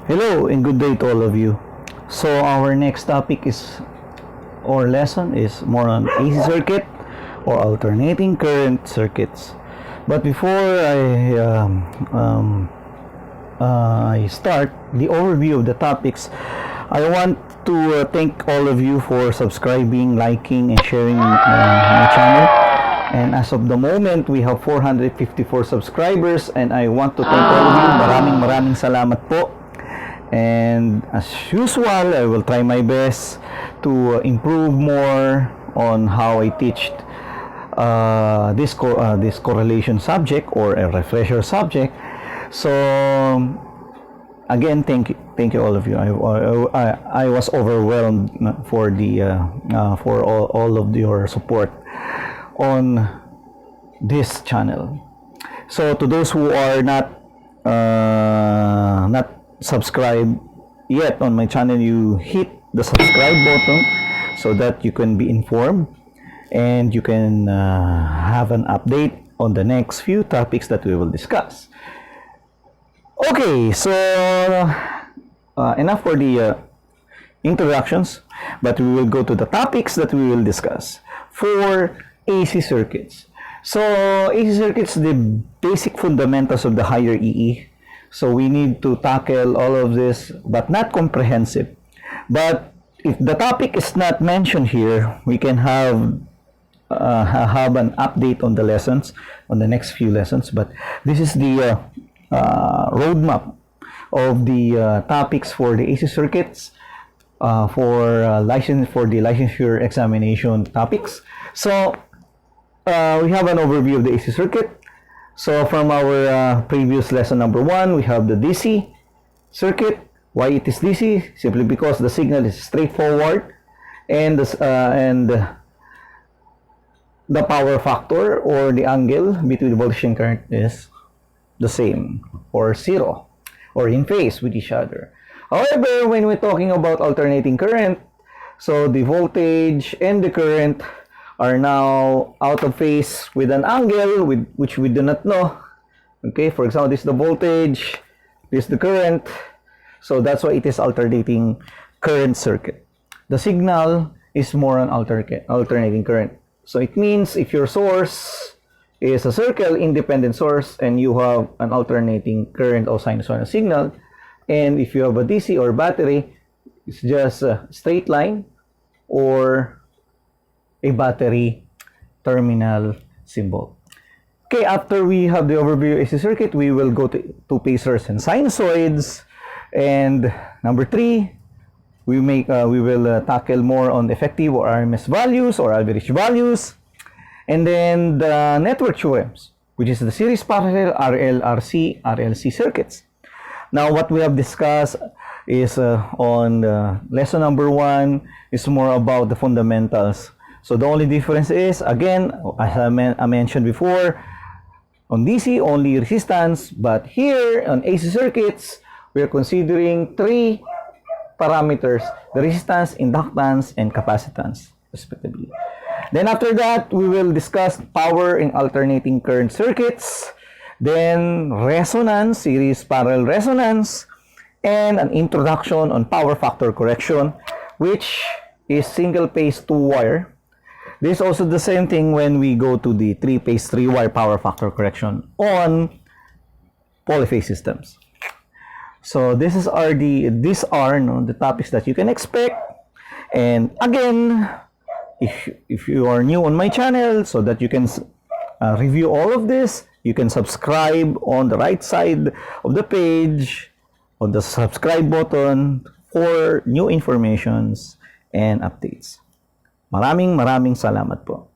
Hello and good day to all of you. So our next topic is or lesson is more on AC circuit or alternating current circuits. But before I start the overview of the topics, I want to thank all of you for subscribing, liking, and sharing my channel. And as of the moment, we have 454 subscribers, and I want to thank all of you. Maraming salamat po. And as usual, I will try my best to improve more on how I teach this correlation subject or a refresher subject. So again, thank you all of you. I was overwhelmed for all of your support on this channel. So to those who are not subscribed yet on my channel, you hit the subscribe button so that you can be informed and you can have an update on the next few topics that we will discuss. Okay, so enough for the introductions, but we will go to the topics that we will discuss for AC circuits. So AC circuits, the basic fundamentals of the higher EE. So we need to tackle all of this, but not comprehensive. But if the topic is not mentioned here, we can have an update on the lessons, on the next few lessons. But this is the roadmap of the topics for the AC circuits for the licensure examination topics. So we have an overview of the AC circuit. So from our previous lesson number 1, we have the DC circuit. Why it is DC? Simply because the signal is straightforward and the power factor or the angle between the voltage and current is the same or zero or in phase with each other. However, when we're talking about alternating current, so the voltage and the current are now out of phase with an angle which we do not know. Okay, for example, this is the voltage, this is the current, so that's why it is alternating current circuit. The signal is more on alternating current. So it means if your source is a circle independent source and you have an alternating current or sinusoidal signal, and if you have a DC or battery, it's just a straight line or a battery terminal symbol. Okay, after we have the overview of AC circuit, we will go to phasors and sinusoids. And number 3, we will tackle more on effective or RMS values or average values. And then the network theorems, which is the series parallel RLC circuits. Now, what we have discussed is on lesson number 1 is more about the fundamentals. So the only difference is, again, as I mentioned before, on DC only resistance, but here on AC circuits, we are considering 3 parameters: the resistance, inductance, and capacitance, respectively. Then after that, we will discuss power in alternating current circuits, then resonance, series parallel resonance, and an introduction on power factor correction, which is single phase 2-wire. This is also the same thing when we go to the 3-phase 3-wire power factor correction on polyphase systems. So these are the topics that you can expect. And again, if you are new on my channel, so that you can review all of this, you can subscribe on the right side of the page on the subscribe button for new informations and updates. Maraming salamat po.